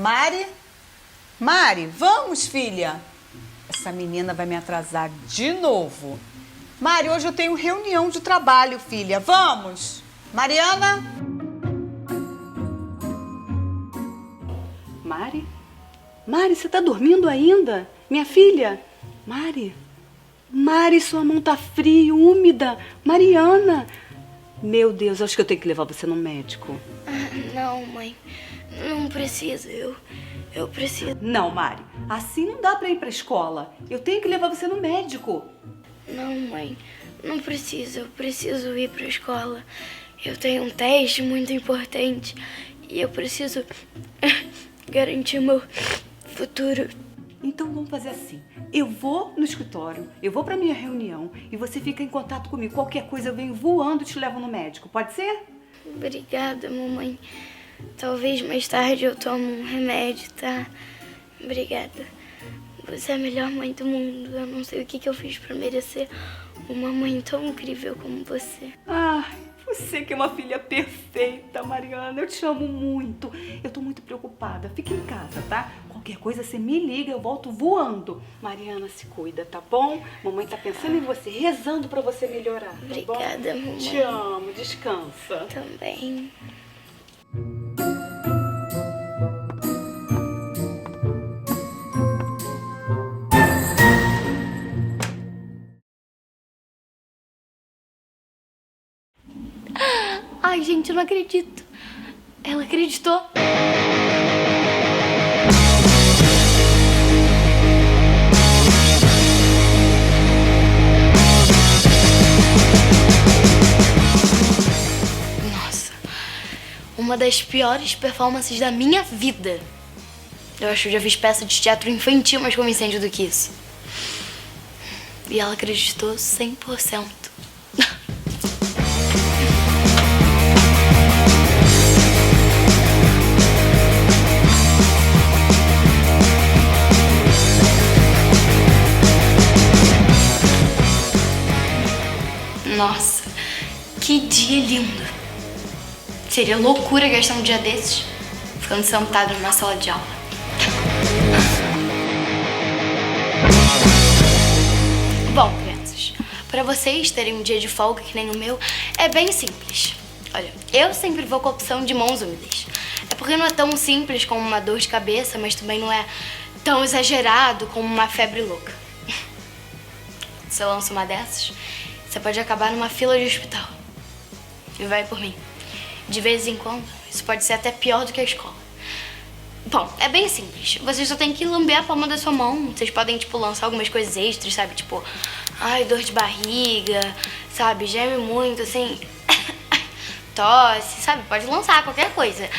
Mari? Mari, vamos, filha. Essa menina vai me atrasar de novo. Mari, hoje eu tenho reunião de trabalho, filha. Vamos. Mariana? Mari? Mari, você tá dormindo ainda? Minha filha? Mari? Mari, sua mão tá fria, úmida. Mariana? Meu Deus, acho que eu tenho que levar você no médico. Não, mãe. Não precisa. Eu preciso. Não, Mari. Assim não dá pra ir pra escola. Eu tenho que levar você no médico. Não, mãe. Não precisa. Eu preciso ir pra escola. Eu tenho um teste muito importante. E eu preciso garantir meu futuro. Então vamos fazer assim. Eu vou no escritório, eu vou pra minha reunião e você fica em contato comigo. Qualquer coisa eu venho voando e te levo no médico. Pode ser? Obrigada, mamãe. Talvez mais tarde eu tome um remédio, tá? Obrigada. Você é a melhor mãe do mundo. Eu não sei o que eu fiz pra merecer uma mãe tão incrível como você. Você que é uma filha perfeita, Mariana. Eu te amo muito. Eu tô muito preocupada. Fica em casa, tá? Qualquer coisa você me liga, eu volto voando. Mariana, se cuida, tá bom? Mamãe tá pensando em você, rezando pra você melhorar, tá bom? Obrigada, mamãe. Te amo, descansa. Também. Ai, gente, eu não acredito. Ela acreditou. Nossa, uma das piores performances da minha vida. Eu acho que eu já fiz peça de teatro infantil mais convincente do que isso. E ela acreditou 100%. Nossa, que dia lindo. Seria loucura gastar um dia desses ficando sentado numa sala de aula. Bom, crianças, para vocês terem um dia de folga que nem o meu, é bem simples. Olha, eu sempre vou com a opção de mãos úmidas. É porque não é tão simples como uma dor de cabeça, mas também não é tão exagerado como uma febre louca. Se eu lanço uma dessas, você pode acabar numa fila de hospital. E vai por mim. De vez em quando, isso pode ser até pior do que a escola. Bom, é bem simples. Vocês só tem que lamber a palma da sua mão. Vocês podem, tipo, lançar algumas coisas extras, sabe? Tipo, ai, dor de barriga, sabe? Geme muito, assim, tosse, sabe? Pode lançar qualquer coisa.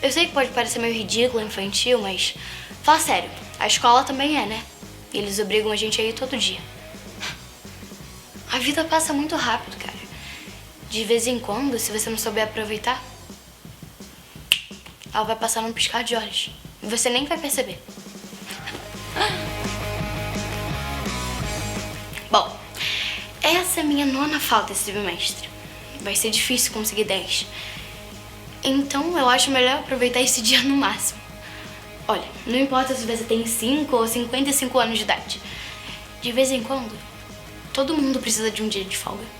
Eu sei que pode parecer meio ridículo, infantil, mas fala sério, a escola também é, né? E eles obrigam a gente a ir todo dia. A vida passa muito rápido, cara. De vez em quando, se você não souber aproveitar, ela vai passar num piscar de olhos. E você nem vai perceber. Bom, essa é a minha 9ª falta esse bimestre. Vai ser difícil conseguir 10. Então, eu acho melhor aproveitar esse dia no máximo. Olha, não importa se você tem 5 ou 55 anos de idade. De vez em quando, todo mundo precisa de um dia de folga.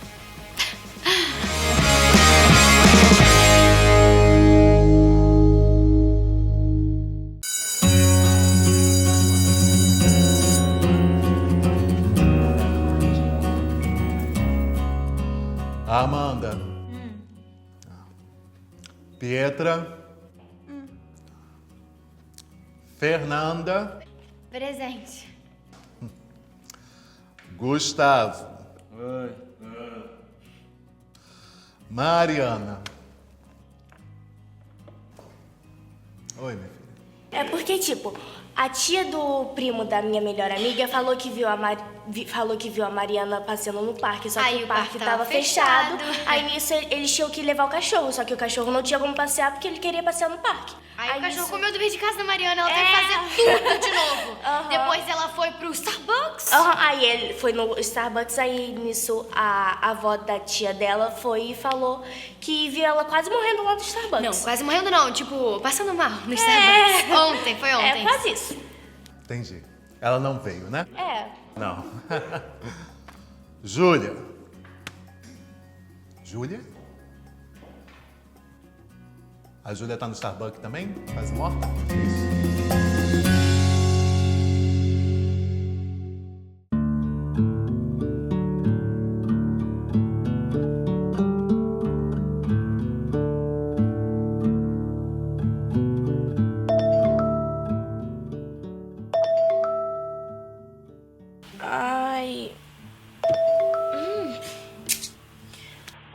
Amanda. Pietra. Fernanda. Presente. Gustavo. Mariana. Oi, minha filha. É porque, tipo, a tia do primo da minha melhor amiga falou que viu a falou que viu a Mariana passeando no parque, só Aí que o o parque parque tava tava fechado. fechado. Aí nisso eles tinham que levar o cachorro, só que o cachorro não tinha como passear porque ele queria passear no parque. Aí o cachorro nisso- comeu o dever de casa da Mariana, ela teve que fazer tudo de novo. Aham. Depois ela foi pro Starbucks. Aí ele foi no Starbucks, aí nisso a avó da tia dela foi e falou que viu ela quase morrendo lá no Starbucks. Não, quase morrendo não, tipo, passando mal no Starbucks. Ontem, foi ontem. É, quase isso. Entendi. Ela não veio, né? É. Não. Júlia. Júlia? A Júlia tá no Starbucks também? Quase morta? Isso. Ai.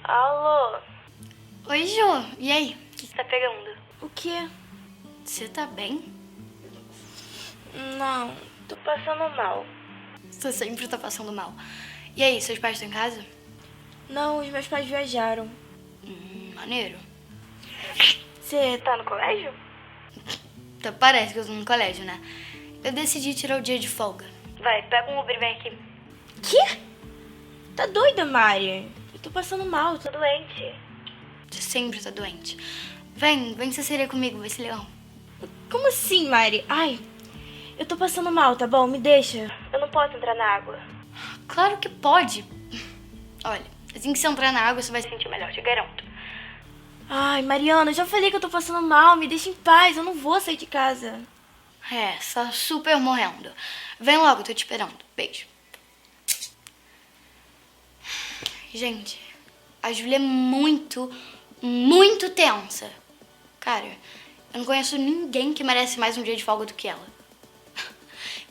Alô? Oi, Jô. E aí? O que você tá pegando? O quê? Você tá bem? Não, tô passando mal. Você sempre tá passando mal. E aí, seus pais estão em casa? Não, os meus pais viajaram. Maneiro. Você tá no colégio? Então, parece que eu tô no colégio, né? Eu decidi tirar o dia de folga. Vai, pega um Uber e vem aqui. Quê? Tá doida, Mari? Eu tô passando mal, tô doente. Você sempre tá doente. Vem se seria comigo, vai ser legal. Como assim, Mari? Ai, eu tô passando mal, tá bom? Me deixa. Eu não posso entrar na água. Claro que pode. Olha, assim que você entrar na água, você vai se sentir melhor, te garanto. Ai, Mariana, eu já falei que eu tô passando mal. Me deixa em paz, eu não vou sair de casa. É, você tá super morrendo. Vem logo, eu tô te esperando. Beijo. Gente, a Júlia é muito, muito tensa. Cara, eu não conheço ninguém que merece mais um dia de folga do que ela.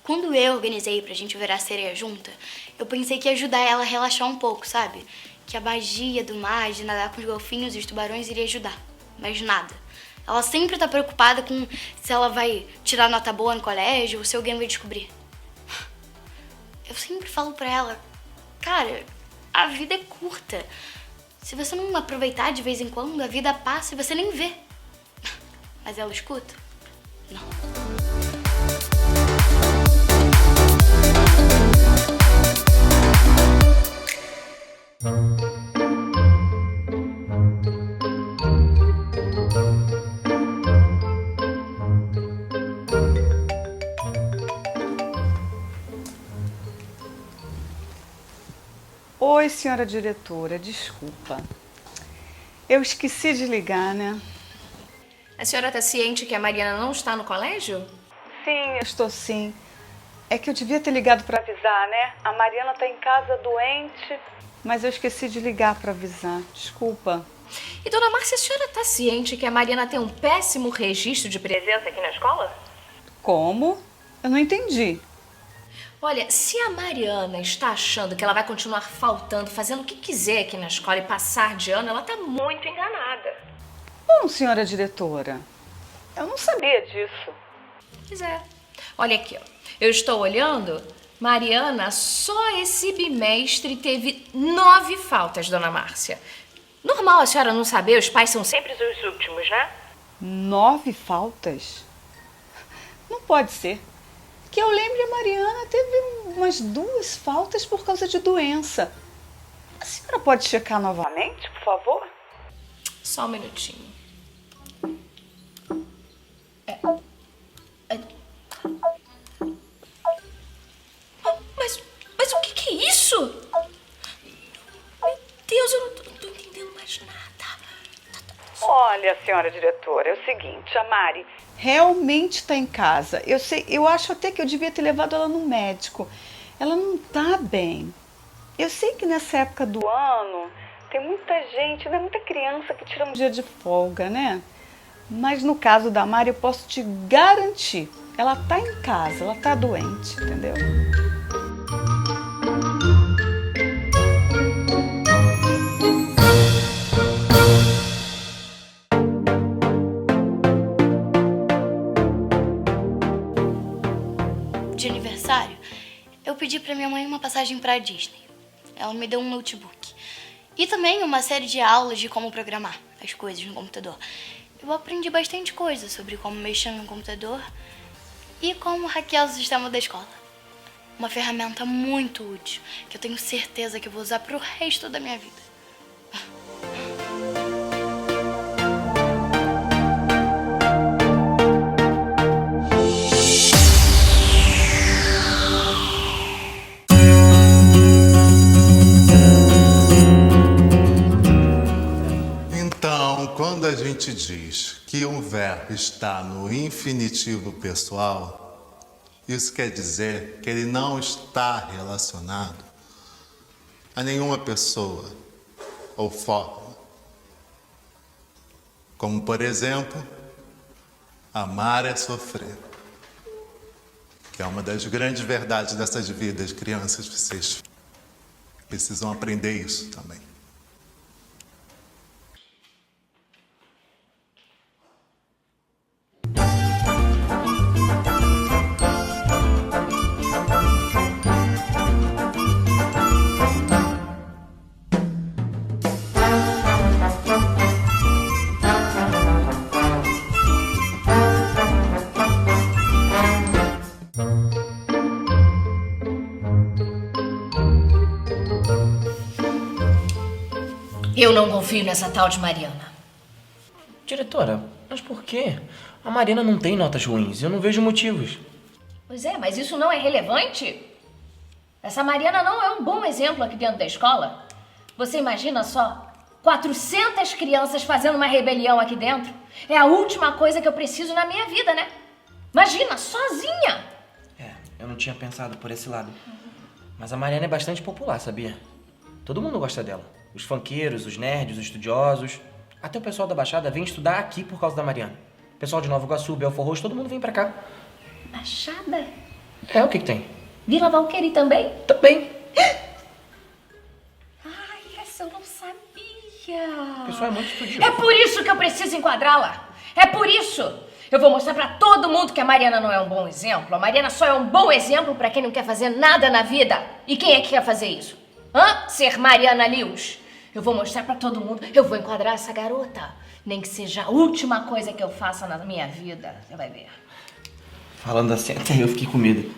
Quando eu organizei pra gente virar sereia junta, eu pensei que ia ajudar ela a relaxar um pouco, sabe? Que a magia do mar, de nadar com os golfinhos e os tubarões iria ajudar. Mas nada. Ela sempre tá preocupada com se ela vai tirar nota boa no colégio ou se alguém vai descobrir. Eu sempre falo pra ela, cara, a vida é curta. Se você não aproveitar de vez em quando, a vida passa e você nem vê. Mas ela escuta? Não. Oi, senhora diretora, desculpa. Eu esqueci de ligar, né? A senhora está ciente que a Mariana não está no colégio? Sim, eu estou sim. É que eu devia ter ligado para avisar, né? A Mariana tá em casa doente, mas eu esqueci de ligar para avisar. Desculpa. E, dona Márcia, a senhora está ciente que a Mariana tem um péssimo registro de presença aqui na escola? Como? Eu não entendi. Olha, se a Mariana está achando que ela vai continuar faltando, fazendo o que quiser aqui na escola e passar de ano, ela está muito enganada. Bom, senhora diretora, eu não sabia disso. Pois é. Olha aqui, ó. Eu estou olhando, Mariana só esse bimestre teve 9 faltas, dona Márcia. Normal a senhora não saber, os pais são sempre os últimos, né? 9 faltas? Não pode ser. Que eu lembre, a Mariana teve umas 2 faltas por causa de doença. A senhora pode checar novamente, por favor? Só um minutinho. Mas o que é isso? Meu Deus, eu não tô entendendo mais nada. Olha, senhora diretora, é o seguinte, a Mari realmente está em casa. Eu acho até que eu devia ter levado ela no médico. Ela não está bem. Eu sei que nessa época do ano tem muita gente, né, muita criança que tira um dia de folga, né? Mas no caso da Mari, eu posso te garantir, ela está em casa, ela está doente, entendeu? De aniversário, eu pedi pra minha mãe uma passagem pra Disney. Ela me deu um notebook. E também uma série de aulas de como programar as coisas no computador. Eu aprendi bastante coisa sobre como mexer no computador e como hackear o sistema da escola. Uma ferramenta muito útil, que eu tenho certeza que eu vou usar pro resto da minha vida. Então, quando a gente diz que um verbo está no infinitivo pessoal, isso quer dizer que ele não está relacionado a nenhuma pessoa ou forma. Como, por exemplo, amar é sofrer, que é uma das grandes verdades dessas vidas, crianças. Vocês precisam aprender isso também. Eu não confio nessa tal de Mariana. Diretora, mas por quê? A Mariana não tem notas ruins, eu não vejo motivos. Pois é, mas isso não é relevante? Essa Mariana não é um bom exemplo aqui dentro da escola. Você imagina só, 400 crianças fazendo uma rebelião aqui dentro? É a última coisa que eu preciso na minha vida, né? Imagina, sozinha! Eu não tinha pensado por esse lado. Mas a Mariana é bastante popular, sabia? Todo mundo gosta dela. Os funkeiros, os nerds, os estudiosos. Até o pessoal da Baixada vem estudar aqui por causa da Mariana. O pessoal de Nova Iguaçu, Belfor Roxo, todo mundo vem pra cá. Baixada? O que tem? Vila Valqueire também? Também. Ai, essa eu não sabia. O pessoal é muito estudioso. É por isso que eu preciso enquadrá-la. É por isso. Eu vou mostrar pra todo mundo que a Mariana não é um bom exemplo. A Mariana só é um bom exemplo pra quem não quer fazer nada na vida. E quem é que quer fazer isso? Ser Mariana Lewis. Eu vou mostrar pra todo mundo. Eu vou enquadrar essa garota. Nem que seja a última coisa que eu faça na minha vida. Você vai ver. Falando assim, até eu fiquei com medo.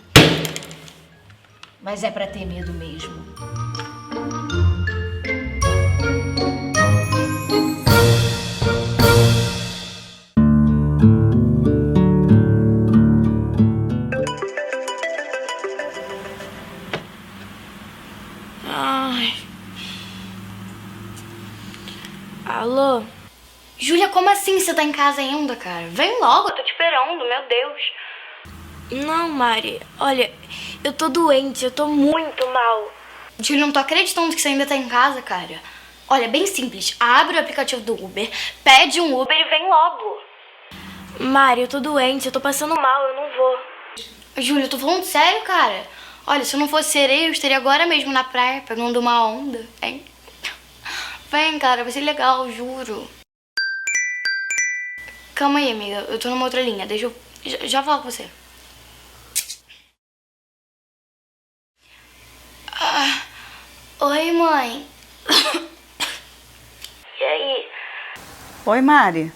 Mas é pra ter medo mesmo. Ai. Alô? Júlia, como assim você tá em casa ainda, cara? Vem logo, eu tô te esperando, meu Deus. Não, Mari. Olha, eu tô doente, eu tô muito mal. Júlia, não tô acreditando que você ainda tá em casa, cara. Olha, bem simples. Abre o aplicativo do Uber, pede um Uber e vem logo. Mari, eu tô doente, eu tô passando mal, eu não vou. Júlia, eu tô falando sério, cara. Olha, se eu não fosse sereia, eu estaria agora mesmo na praia, pegando uma onda, hein? Vem, cara, vai ser legal, juro. Calma aí, amiga. Eu tô numa outra linha. Deixa eu... Já falo com você. Oi, mãe. E aí? Oi, Mari.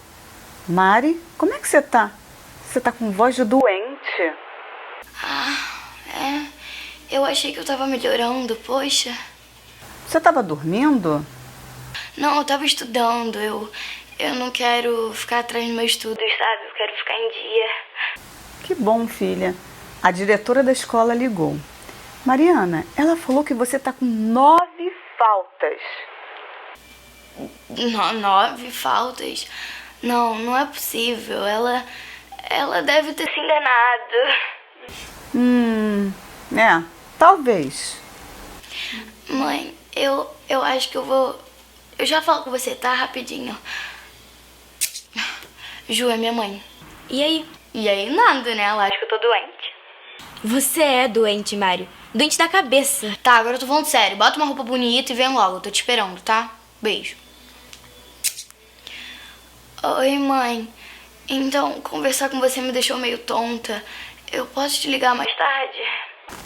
Mari, como é que você tá? Você tá com voz de doente. Eu achei que eu tava melhorando, poxa. Você tava dormindo? Não, eu tava estudando. Eu não quero ficar atrás dos meus estudos, sabe? Eu quero ficar em dia. Que bom, filha. A diretora da escola ligou. Mariana, ela falou que você tá com 9 faltas. 9 faltas? Não, não é possível. Ela deve ter se enganado. Talvez. Mãe, eu acho que eu vou... Eu já falo com você, tá? Rapidinho. Ju é minha mãe. E aí? E aí nada, né? Ela acha que eu tô doente. Você é doente, Mário. Doente da cabeça. Tá, agora eu tô falando sério. Bota uma roupa bonita e vem logo. Eu tô te esperando, tá? Beijo. Oi, mãe. Então, conversar com você me deixou meio tonta. Eu posso te ligar mais tarde?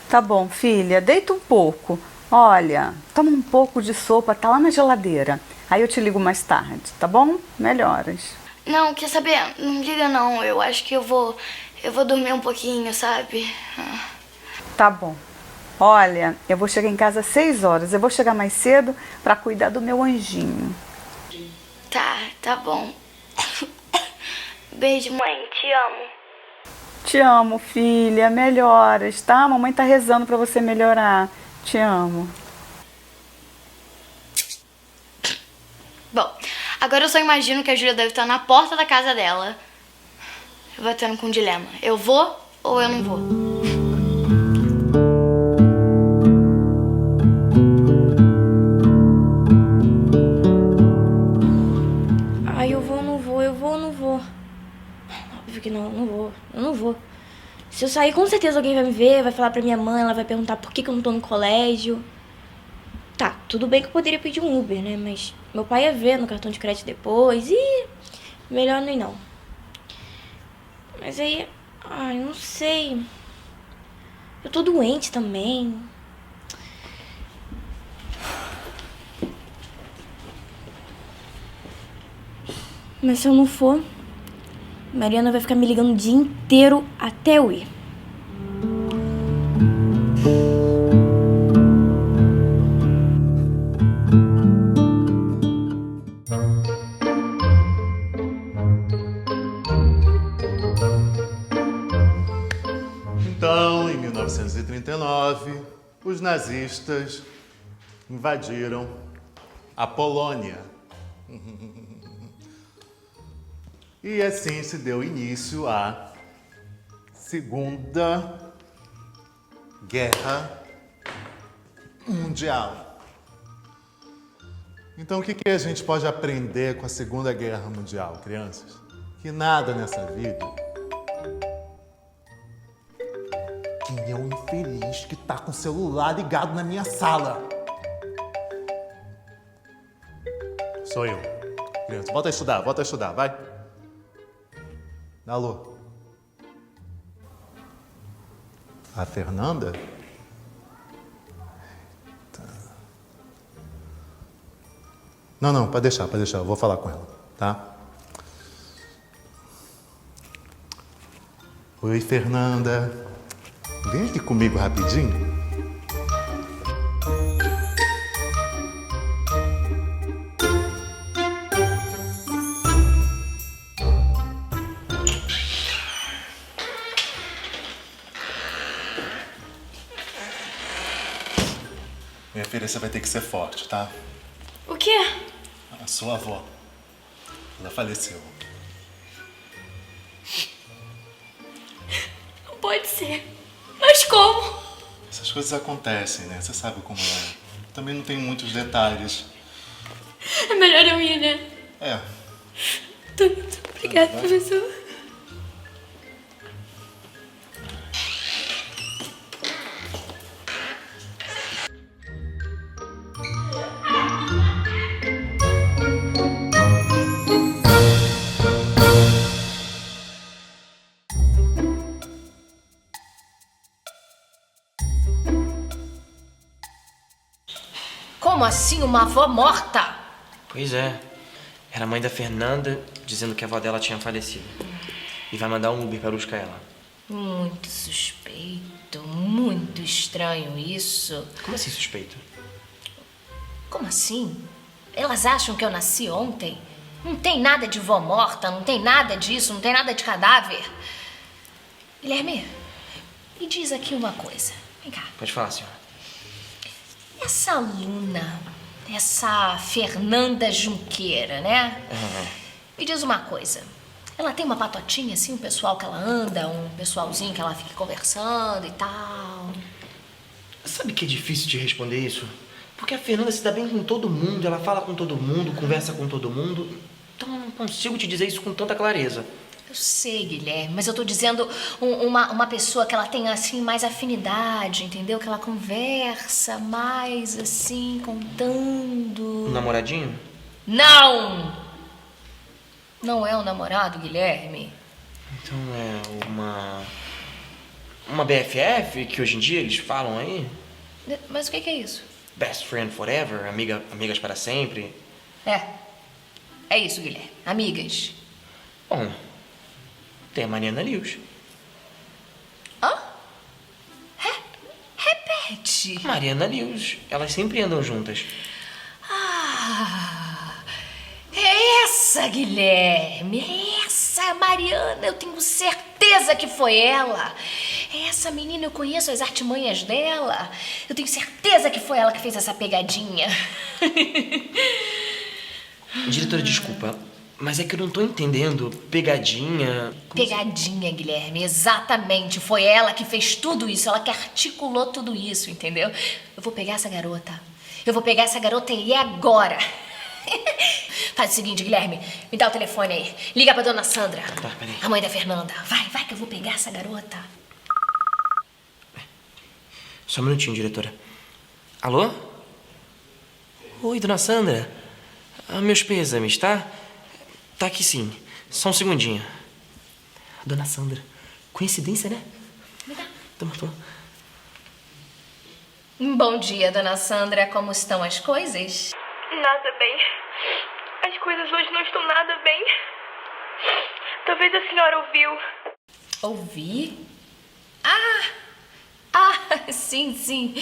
Tá bom, filha, deita um pouco. Olha, toma um pouco de sopa, tá lá na geladeira. Aí eu te ligo mais tarde, tá bom? Melhoras. Não, quer saber? Não liga não, eu acho que eu vou dormir um pouquinho, sabe? Tá bom. Olha, eu vou chegar em casa às 6 horas. Eu vou chegar mais cedo pra cuidar do meu anjinho. Tá bom. Beijo, mãe, te amo. Te amo, filha. Melhoras, tá? Mamãe tá rezando pra você melhorar. Te amo. Bom, agora eu só imagino que a Júlia deve estar na porta da casa dela, batendo com um dilema. Eu vou ou eu não vou? Ai, eu vou ou não vou? Óbvio que não, eu não vou. Se eu sair, com certeza alguém vai me ver, vai falar pra minha mãe, ela vai perguntar por que eu não tô no colégio. Tá, tudo bem que eu poderia pedir um Uber, né? Mas meu pai ia ver no cartão de crédito depois e melhor não ir não. Mas aí, ai, não sei. Eu tô doente também. Mas se eu não for, Mariana vai ficar me ligando o dia inteiro até eu ir. Então, em 1939, os nazistas invadiram a Polônia. E assim se deu início à Segunda Guerra Mundial. Então, o que a gente pode aprender com a Segunda Guerra Mundial, crianças? Que nada nessa vida. Quem é o infeliz que tá com o celular ligado na minha sala? Sou eu. Criança, volta a estudar, vai. Alô? A Fernanda? Tá. Não, pode deixar, eu vou falar com ela, tá? Oi, Fernanda. Vem aqui comigo rapidinho. Minha filha, você vai ter que ser forte, tá? O quê? A sua avó, ela faleceu. Não pode ser. Mas como? Essas coisas acontecem, né? Você sabe como é. Também não tem muitos detalhes. É melhor eu ir, né? É. Tô indo. Obrigada, professor. Como assim uma avó morta? Pois é. Era a mãe da Fernanda dizendo que a avó dela tinha falecido. E vai mandar um Uber para buscar ela. Muito suspeito, muito estranho isso. Como assim suspeito? Como assim? Elas acham que eu nasci ontem? Não tem nada de vó morta, não tem nada disso, não tem nada de cadáver. Guilherme, me diz aqui uma coisa. Vem cá. Pode falar, senhora. Essa aluna, essa Fernanda Junqueira, né? Me diz uma coisa. Ela tem uma patotinha, assim, um pessoal que ela anda, um pessoalzinho que ela fica conversando e tal? Sabe que é difícil de responder isso? Porque a Fernanda se dá bem com todo mundo, ela fala com todo mundo, conversa com todo mundo. Então eu não consigo te dizer isso com tanta clareza. Eu sei, Guilherme, mas eu tô dizendo uma pessoa que ela tem, assim, mais afinidade, entendeu? Que ela conversa mais, assim, contando... Um namoradinho? Não! Não é um namorado, Guilherme. Então é uma chama BFF, que hoje em dia eles falam aí. Mas o que é isso? Best friend forever, amigas para sempre. É isso, Guilherme. Amigas. Bom, tem a Mariana Lewis. Hã? Repete. Mariana Lewis. Elas sempre andam juntas. É essa, Guilherme. É essa, Mariana. Eu tenho certeza que foi ela. Essa menina, eu conheço as artimanhas dela. Eu tenho certeza que foi ela que fez essa pegadinha. Diretora, desculpa, mas é que eu não tô entendendo. Pegadinha... Pegadinha, Guilherme. Exatamente. Foi ela que fez tudo isso. Ela que articulou tudo isso, entendeu? Eu vou pegar essa garota. E é agora. Faz o seguinte, Guilherme. Me dá o telefone aí. Liga pra dona Sandra. Tá, peraí. A mãe da Fernanda. Vai que eu vou pegar essa garota. Só um minutinho, diretora. Alô? Oi, dona Sandra. Meus pêsames, tá? Tá aqui sim. Só um segundinho. Dona Sandra. Coincidência, né? Me dá. Toma. Bom dia, dona Sandra. Como estão as coisas? Nada bem. As coisas hoje não estão nada bem. Talvez a senhora ouviu. Ouvi? Sim.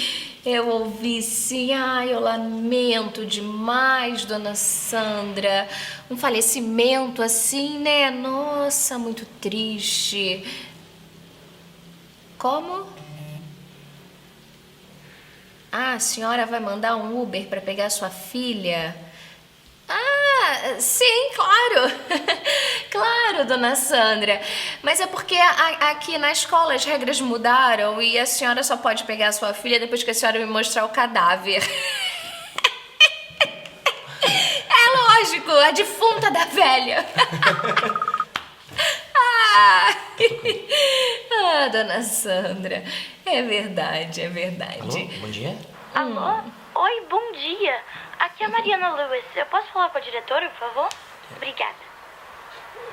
Eu ouvi, sim. Ai, eu lamento demais, dona Sandra. Um falecimento assim, né? Nossa, muito triste. Como? A senhora vai mandar um Uber para pegar sua filha? Sim, claro. Claro, dona Sandra. Mas é porque aqui na escola as regras mudaram e a senhora só pode pegar a sua filha depois que a senhora me mostrar o cadáver. É lógico, a defunta da velha. Dona Sandra, é verdade. Alô? Bom dia? Alô? Oi, bom dia. Aqui é a Mariana Lewis. Eu posso falar com a diretora, por favor? Obrigada.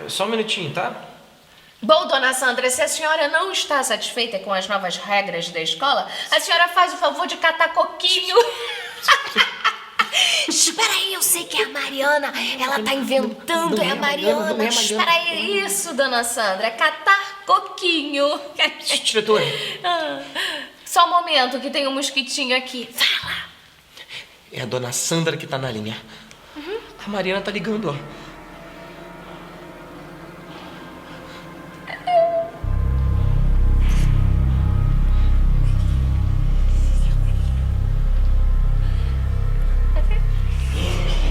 Só um minutinho, tá? Bom, dona Sandra, se a senhora não está satisfeita com as novas regras da escola, a senhora faz o favor de catar coquinho. Espera aí, eu sei que é a Mariana. Ela tá inventando, não é a Mariana. não é a Mariana. Espera aí, isso, dona Sandra, catar coquinho. Diretora. Só um momento que tem um mosquitinho aqui. Fala. É a dona Sandra que tá na linha. A Mariana tá ligando, ó.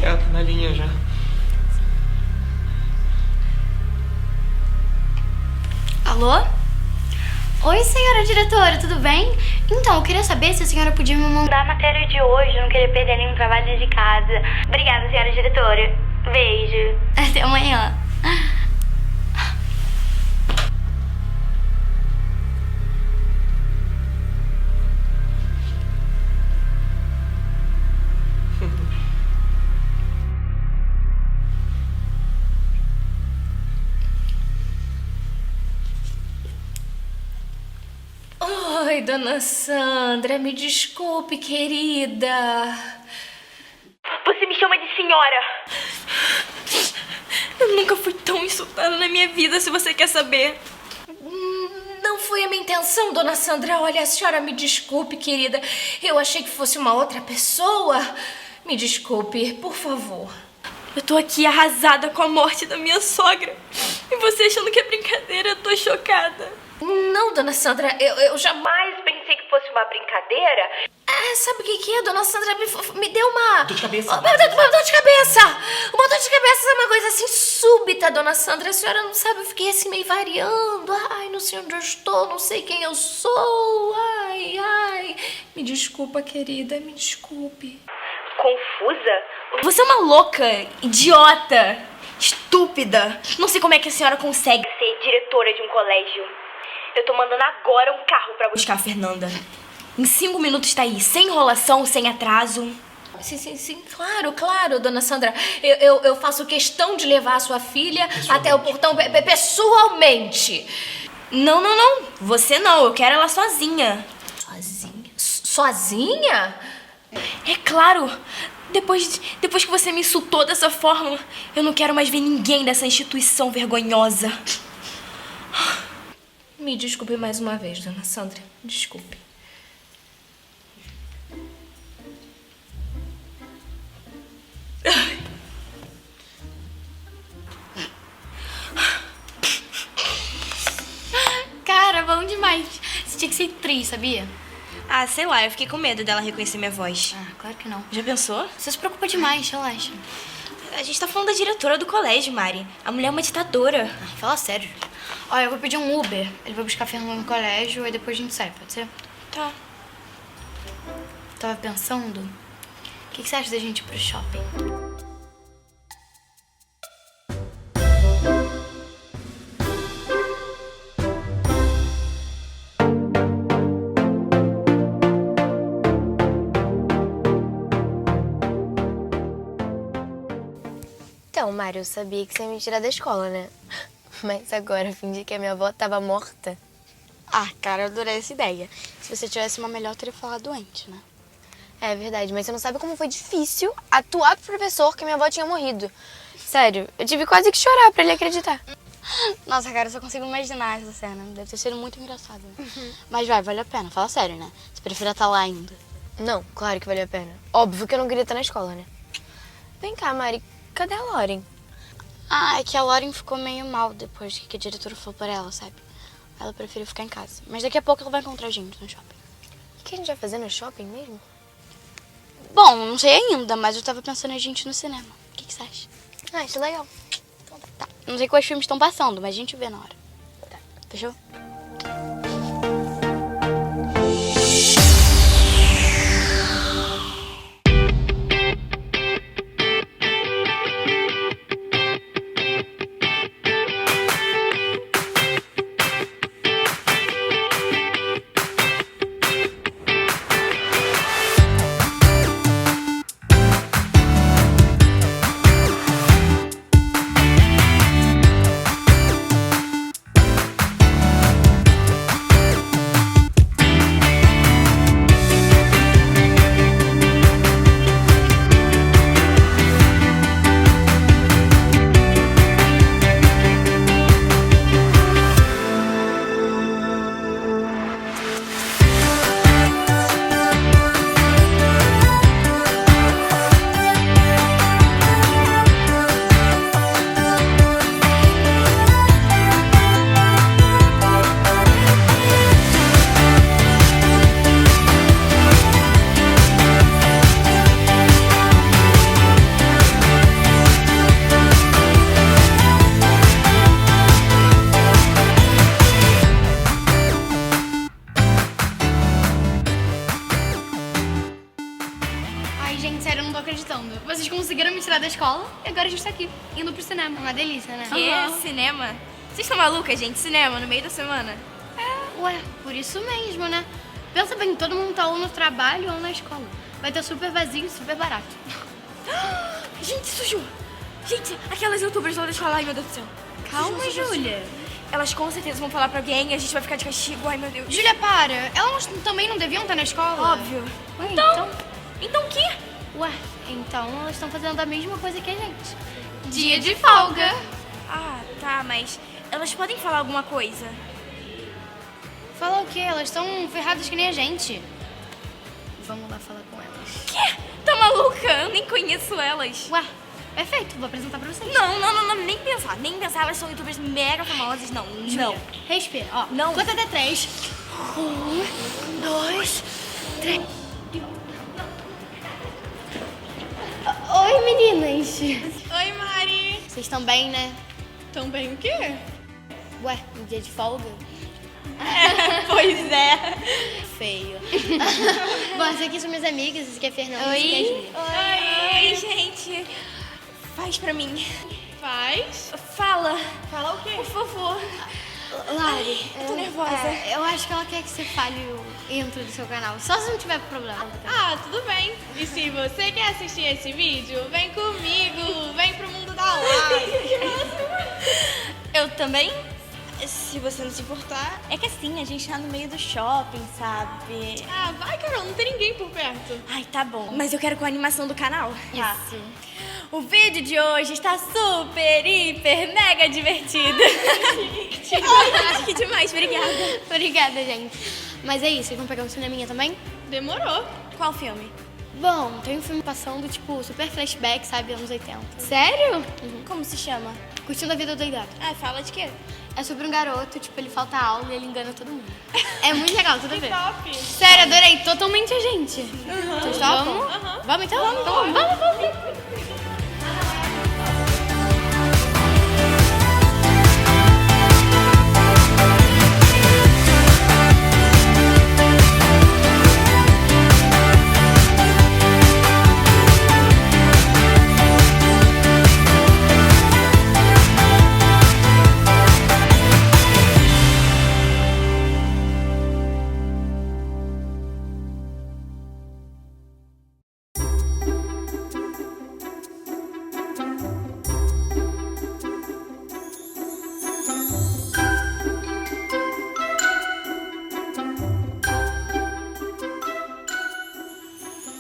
Ela tá na linha já. Alô? Oi, senhora diretora, tudo bem? Então, eu queria saber se a senhora podia me mandar a matéria de hoje, não queria perder nenhum trabalho de casa. Obrigada, senhora diretora. Beijo. Até amanhã. Oi, dona Sandra, me desculpe, querida. Você me chama de senhora. Eu nunca fui tão insultada na minha vida, se você quer saber. Não foi a minha intenção, dona Sandra. Olha, a senhora me desculpe, querida. Eu achei que fosse uma outra pessoa. Me desculpe, por favor. Eu tô aqui arrasada com a morte da minha sogra. E você achando que é brincadeira, eu tô chocada. Não, dona Sandra, eu jamais pensei que fosse uma brincadeira. Sabe o que é? Dona Sandra me deu uma... Dor de cabeça. Uma dor de cabeça. Uma dor de cabeça é uma coisa assim súbita, dona Sandra. A senhora não sabe, eu fiquei assim meio variando. Ai, não sei onde eu estou, não sei quem eu sou. Ai. Me desculpa, querida, me desculpe. Confusa? Você é uma louca, idiota, estúpida. Não sei como é que a senhora consegue ser diretora de um colégio. Eu tô mandando agora um carro pra buscar a Fernanda. Em 5 minutos tá aí, sem enrolação, sem atraso. Sim, claro, dona Sandra. Eu faço questão de levar a sua filha até o portão pessoalmente. Não. Você não. Eu quero ela sozinha. Sozinha? Sozinha? É claro. Depois que você me insultou dessa forma, eu não quero mais ver ninguém dessa instituição vergonhosa. Me desculpe mais uma vez, dona Sandra. Desculpe. Cara, bom demais. Você tinha que ser atriz, sabia? Ah, sei lá, eu fiquei com medo dela reconhecer minha voz. Ah, claro que não. Já pensou? Você se preocupa demais, relaxa. A gente tá falando da diretora do colégio, Mari. A mulher é uma ditadora. Ah, fala sério. Olha, eu vou pedir um Uber. Ele vai buscar a Fernanda no colégio e depois a gente sai, pode ser? Tá. Tava pensando, o que você acha da gente ir pro shopping? Então, Mário, eu sabia que você ia me tirar da escola, né? Mas agora, fingir que a minha avó tava morta. Ah, cara, eu adorei essa ideia. Se você tivesse uma melhor, eu teria falado antes, né? É verdade, mas você não sabe como foi difícil atuar pro professor que minha avó tinha morrido. Sério, eu tive quase que chorar pra ele acreditar. Nossa, cara, eu só consigo imaginar essa cena. Deve ter sido muito engraçado. Né? Mas vale a pena, fala sério, né? Você preferia estar lá ainda. Não, claro que valeu a pena. Óbvio que eu não queria estar na escola, né? Vem cá, Mari, cadê a Lauren? Ah, é que a Lauren ficou meio mal depois que a diretora falou pra ela, sabe? Ela preferiu ficar em casa. Mas daqui a pouco ela vai encontrar a gente no shopping. O que a gente vai fazer no shopping mesmo? Bom, não sei ainda, mas eu tava pensando em a gente ir no cinema. O que você acha? Ah, isso é legal. Tá. Não sei quais filmes estão passando, mas a gente vê na hora. Tá. Fechou? Vocês conseguiram me tirar da escola e agora a gente tá aqui, indo pro cinema. Uma delícia, né? Que? Cinema? Vocês estão malucas, gente? Cinema no meio da semana? Ué, por isso mesmo, né? Pensa bem, todo mundo tá ou no trabalho ou na escola. Vai ter super vazio e super barato. Gente, sujou! Gente, aquelas youtubers lá da escola, ai meu Deus do céu. Calma, Sujou. Júlia. Elas com certeza vão falar pra alguém e a gente vai ficar de castigo, ai meu Deus. Júlia, para. Elas também não deviam estar na escola? Óbvio. Ué, Então o quê? Ué, então elas estão fazendo a mesma coisa que a gente. Dia de folga. Ah, tá, mas elas podem falar alguma coisa. Fala o quê? Elas estão ferradas que nem a gente. Vamos lá falar com elas. Quê? Tá maluca? Eu nem conheço elas. Ué, perfeito. Vou apresentar pra vocês. Não, nem pensar. Nem pensar, elas são youtubers mega famosas. Não. Respira, ó. Não. Conta até 3. 1, 2, 3. Oi, meninas. Oi, Mari. Vocês estão bem, né? Tão bem o quê? Ué, um dia de folga? Pois é. Feio. Bom, essas aqui são minhas amigas. Essa aqui é a Fernanda. Oi. Essa aqui é a Júlia. Oi, gente. Faz pra mim. Faz? Fala. Fala o quê? Por favor. Lari, Tô nervosa. eu acho que ela quer que você fale o intro do seu canal. Só se não tiver problema. Ah, tudo bem. E se você quer assistir esse vídeo, vem comigo. Vem pro mundo da live. Eu também? Se se você não se importar, é que assim, a gente tá no meio do shopping, sabe? Ah, vai, Carol, não tem ninguém por perto. Ai, tá bom. Mas eu quero com a animação do canal. Isso. O vídeo de hoje está super, hiper, mega divertido. Ai, que demais, obrigada. Obrigada, gente. Mas é isso, vocês vão pegar um cineminha também? Demorou. Qual filme? Bom, tem um filme passando, tipo, super flashback, sabe, anos 80. Sério? Como se chama? Curtindo a vida doidada. Ah, fala de quê? É sobre um garoto, tipo, ele falta aula e ele engana todo mundo. É muito legal, tudo a ver. Top. Sério, adorei totalmente a gente. Vocês topam? Vamos então? Vamos.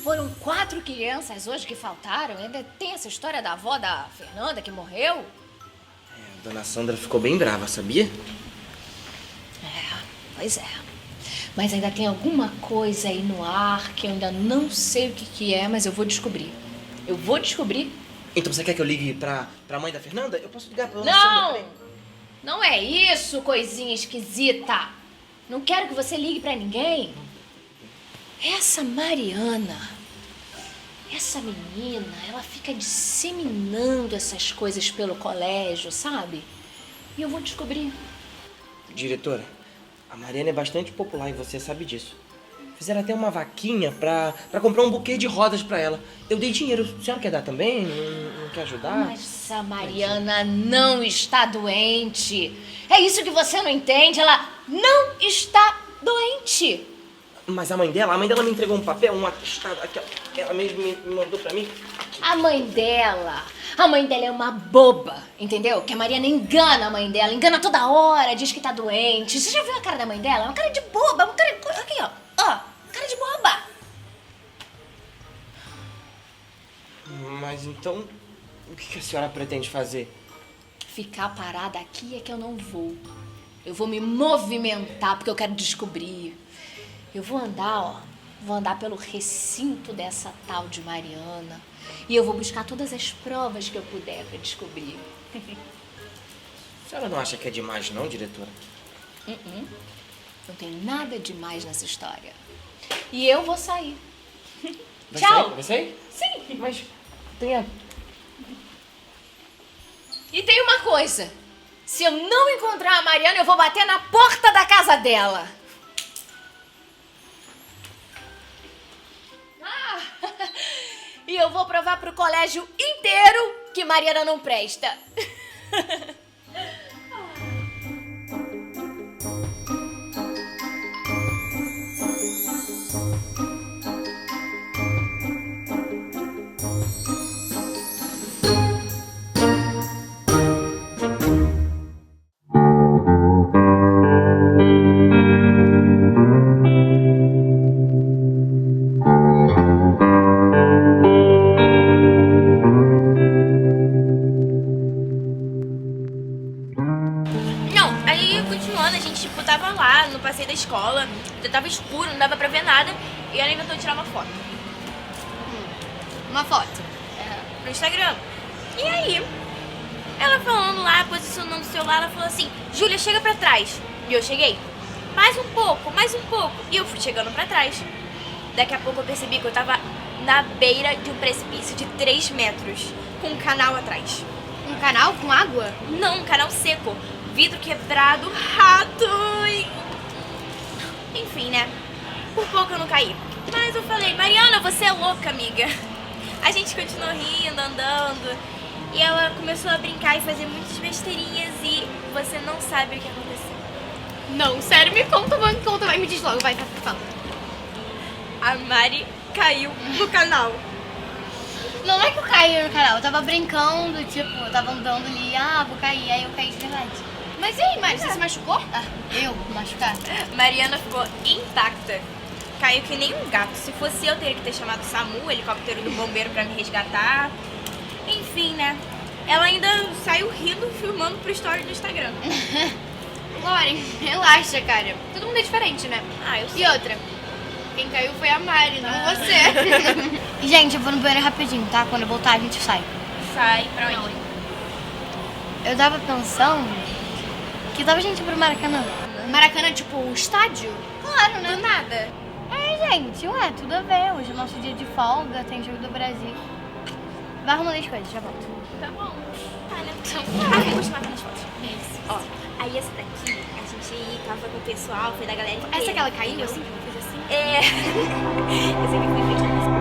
Foram 4 crianças hoje que faltaram. Ainda tem essa história da avó da Fernanda que morreu. A dona Sandra ficou bem brava, sabia? Pois é. Mas ainda tem alguma coisa aí no ar que eu ainda não sei o que é, mas eu vou descobrir. Eu vou descobrir. Então você quer que eu ligue pra mãe da Fernanda? Eu posso ligar pra dona Sandra? Não! Peraí. Não é isso, coisinha esquisita. Não quero que você ligue pra ninguém. Essa Mariana, essa menina, ela fica disseminando essas coisas pelo colégio, sabe? E eu vou descobrir. Diretora, a Mariana é bastante popular e você sabe disso. Fizeram até uma vaquinha pra comprar um buquê de rosas pra ela. Eu dei dinheiro. A senhora quer dar também? Não quer ajudar? Mas a Mariana não está doente. É isso que você não entende. Ela não está doente. Mas a mãe dela me entregou um papel, um atestado, aqui, ó. Ela mesmo me mandou pra mim. A mãe dela é uma boba, entendeu? Que a Mariana engana a mãe dela, engana toda hora, diz que tá doente. Você já viu a cara da mãe dela? É uma cara de boba, uma cara de... Aqui, ó. Ó, cara de boba. Mas então, o que a senhora pretende fazer? Ficar parada aqui é que eu não vou. Eu vou me movimentar porque eu quero descobrir. Eu vou andar pelo recinto dessa tal de Mariana. E eu vou buscar todas as provas que eu puder pra descobrir. A senhora não acha que é demais não, diretora? Não tem nada demais nessa história. E eu vou sair. Vai Tchau. sair? Vai sair? Sim. Mas tenha... E tem uma coisa. Se eu não encontrar a Mariana, eu vou bater na porta da casa dela. E eu vou provar pro colégio inteiro que Mariana não presta. Passei da escola, já tava escuro, não dava pra ver nada, e ela inventou de tirar uma foto. Uma foto. No Instagram. E aí, ela falando lá, posicionando o celular, ela falou assim, Júlia, chega pra trás. E eu cheguei, mais um pouco, e eu fui chegando pra trás. Daqui a pouco eu percebi que eu tava na beira de um precipício de 3 metros, com um canal atrás. Um canal com água? Não, um canal seco, vidro quebrado, rato e... Enfim, né? Por pouco eu não caí. Mas eu falei, Mariana, você é louca, amiga. A gente continuou rindo, andando. E ela começou a brincar e fazer muitas besteirinhas. E você não sabe o que aconteceu. Não, sério, me conta, vai, me diz logo, vai, fala. A Mari caiu no canal. Não é que eu caí no canal, eu tava brincando, tipo, eu tava andando ali, vou cair, aí eu caí de verdade. Mas e aí, Mari, você se machucou? Eu? Machucar? Mariana ficou intacta. Caiu que nem um gato. Se fosse eu, teria que ter chamado o SAMU, o helicóptero do bombeiro, pra me resgatar. Enfim, né? Ela ainda saiu rindo, filmando pro story do Instagram. Lauren, relaxa, cara. Todo mundo é diferente, né? Ah, eu sei. E outra, quem caiu foi a Mari, não você. Gente, eu vou no banheiro rapidinho, tá? Quando eu voltar, a gente sai. Sai pra onde? Eu tava pensando que tava gente pro Maracanã. Maracanã, tipo, o estádio? Claro, né? Do nada. Gente, ué, tudo a ver. Hoje é nosso dia de folga, tem jogo do Brasil. Vai arrumando as coisas, já volto. Tá bom. Olha, então. Vou continuar nas fotos. Isso. Ó, aí essa daqui, a gente tava com o pessoal, foi da galera inteira. Essa que ela caiu, entendeu? assim, que ela fez assim? É. Eu sempre fui feita assim.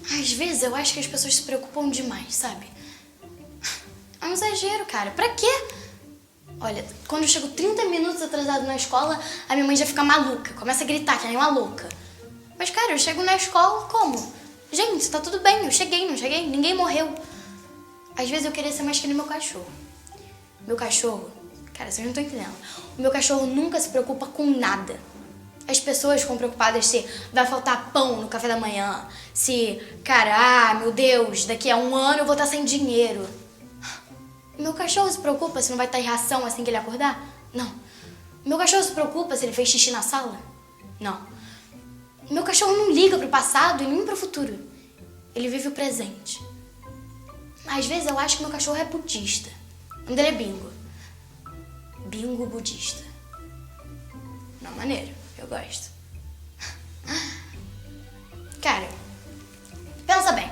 Às vezes eu acho que as pessoas se preocupam demais, sabe? É um exagero, cara. Pra quê? Olha, quando eu chego 30 minutos atrasado na escola, a minha mãe já fica maluca, começa a gritar que nem uma louca. Mas, cara, eu chego na escola como? Gente, tá tudo bem, eu cheguei, não cheguei? Ninguém morreu. Às vezes eu queria ser mais que nem meu cachorro. Meu cachorro, cara, vocês não estão entendendo. O meu cachorro nunca se preocupa com nada. As pessoas ficam preocupadas se vai faltar pão no café da manhã, se, cara, meu Deus, daqui a um ano eu vou estar sem dinheiro. O meu cachorro se preocupa se não vai estar em ração assim que ele acordar? Não. O meu cachorro se preocupa se ele fez xixi na sala? Não. O meu cachorro não liga pro passado e nem pro futuro. Ele vive o presente. Às vezes eu acho que meu cachorro é budista. O nome dele é Bingo. Bingo budista. Não, maneiro. Eu gosto. Cara, pensa bem.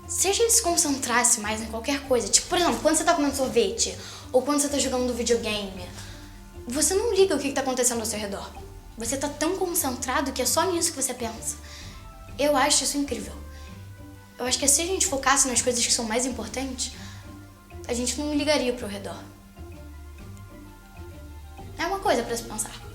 Se a gente se concentrasse mais em qualquer coisa, tipo, por exemplo, quando você tá comendo sorvete ou quando você tá jogando videogame, você não liga o que tá acontecendo ao seu redor. Você tá tão concentrado que é só nisso que você pensa. Eu acho isso incrível. Eu acho que se a gente focasse nas coisas que são mais importantes, a gente não ligaria pro redor. É uma coisa pra se pensar.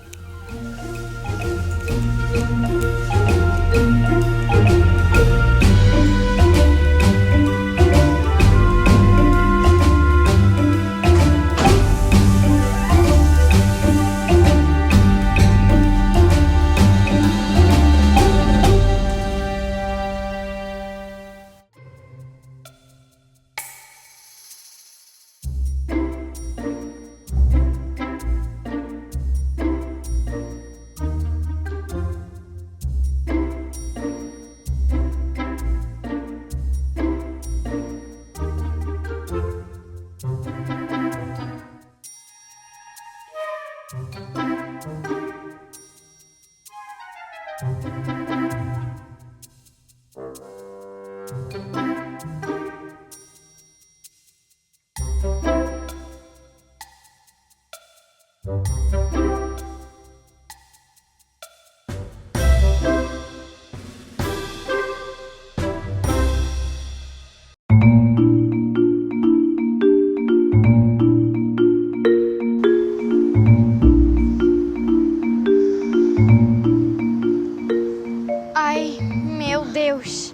Ai, meu Deus.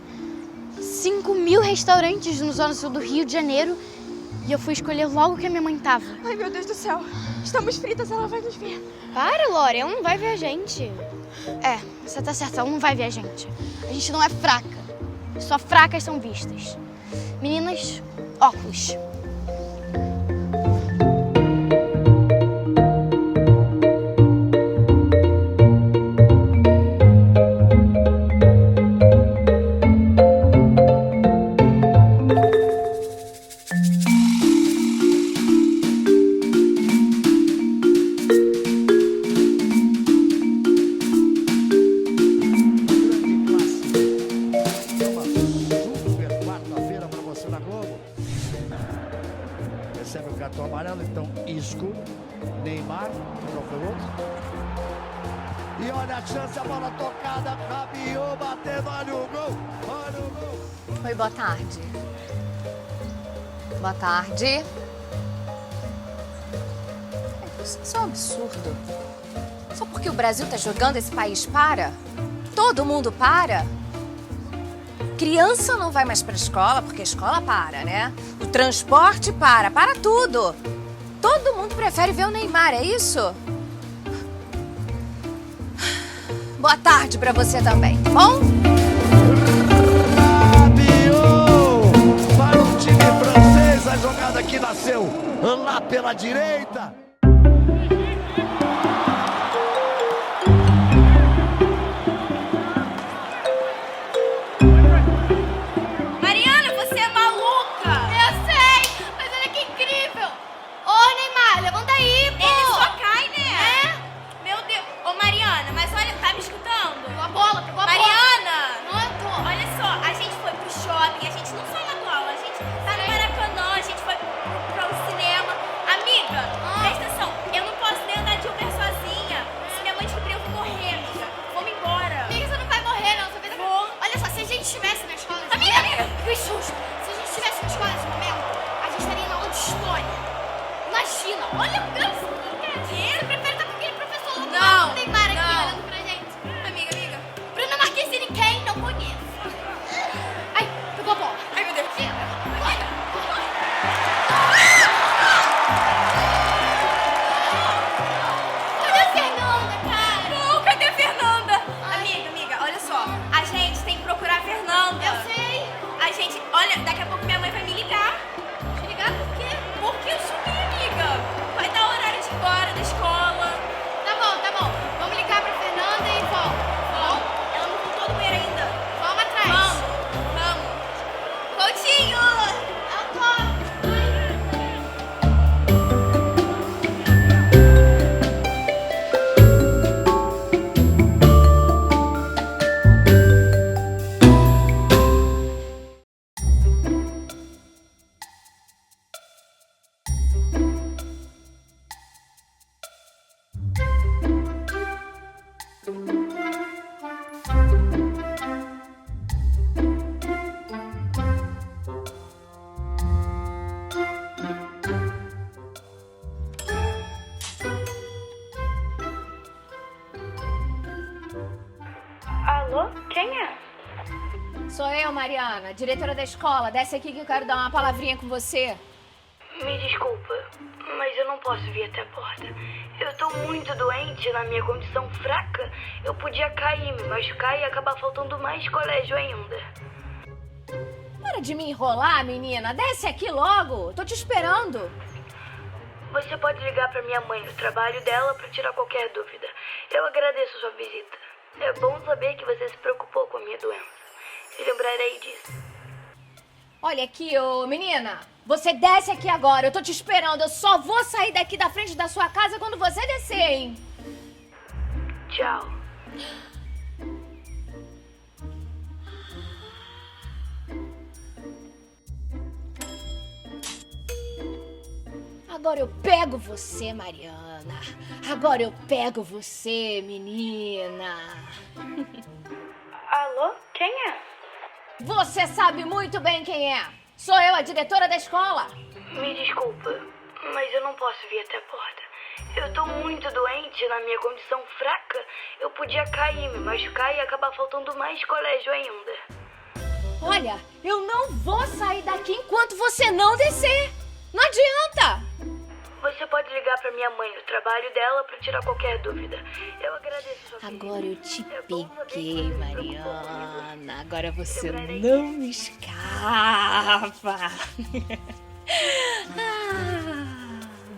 5.000 restaurantes no Zona Sul do Rio de Janeiro e eu fui escolher logo que a minha mãe tava. Ai, meu Deus do céu. Estamos fritas, ela vai nos ver. Para, Lore, ela não vai ver a gente. É, você tá certa, ela não vai ver a gente. A gente não é fraca. Só fracas são vistas. Meninas, óculos. Recebe o cartão amarelo, então Isco, Neymar, qual foi o outro? E olha a chance, a bola tocada, Rabiot batendo, olha o gol, olha o gol. Oi, boa tarde. Boa tarde. Isso é um absurdo. Só porque o Brasil tá jogando, esse país para? Todo mundo para? Criança não vai mais pra escola, porque a escola para, né? O transporte para tudo. Todo mundo prefere ver o Neymar, é isso? Boa tarde pra você também, tá bom? Rabiot para o time francês, a jogada que nasceu lá pela direita. Mariana, você é maluca! Eu sei, mas olha que incrível. Ô, Neymar, levanta aí, pô. Ele só cai, né? É? Meu Deus. Ô, Mariana, mas olha, tá me escutando? Pegou a bola, pegou a bola. Mariana! Não, eu tô. Olha só, a gente foi pro shopping, a gente não só matou aula, a gente tá no Maracanã, a gente foi pro cinema. Amiga, presta atenção, eu não posso nem andar de Uber sozinha. Se minha mãe descobrir, eu vou morrer, amiga. Vamos embora. Amiga, você não vai morrer, não. Você vai... Olha só, se a gente estivesse na escola... Amiga! Que susto! Se a gente estivesse na escola nesse momento, a gente estaria na aula de história. Imagina, olha o ganso. Você prefere estar com aquele professor louco lá do Neymar aqui olhando pra gente? Amiga. Bruna Marquezine, quem não conhece? Ai, pegou a bola. Ai, meu Deus. Cadê a Fernanda, cara? Não, cadê a Fernanda? Amiga, olha só, a gente tem que procurar a Fernanda. Eu sei. A gente, olha, daqui a pouco minha mãe vai me ligar. Te ligar por quê? Porque eu sumi, amiga. Vai dar horário de ir embora da escola. Tá bom. Vamos ligar pra Fernanda e vamos. Vamos? Ela não voltou do banheiro ainda. Vamos atrás. Vamos. Coutinho! Eu tô. Alô? Quem é? Sou eu, Mariana, diretora da escola. Desce aqui que eu quero dar uma palavrinha com você. Me desculpa, mas eu não posso vir até a porta. Eu tô muito doente, na minha condição fraca. Eu podia cair, me machucar e acabar faltando mais colégio ainda. Para de me enrolar, menina. Desce aqui logo. Tô te esperando. Você pode ligar pra minha mãe no trabalho dela pra tirar qualquer dúvida. Eu agradeço sua visita. É bom saber que você se preocupou com a minha doença. Lembrarei disso. Olha aqui, ô menina. Você desce aqui agora. Eu tô te esperando. Eu só vou sair daqui da frente da sua casa quando você descer, hein? Tchau. Agora eu pego você, Mariana. Agora eu pego você, menina. Alô? Quem é? Você sabe muito bem quem é. Sou eu, a diretora da escola. Me desculpa, mas eu não posso vir até a porta. Eu tô muito doente, na minha condição fraca. Eu podia cair, me machucar e acabar faltando mais colégio ainda. Olha, eu não vou sair daqui enquanto você não descer. Não adianta. Você pode ligar pra minha mãe no trabalho dela pra tirar qualquer dúvida. Eu agradeço sua visita. Agora eu te peguei, Mariana. Agora você não escapa.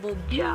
Bobinha.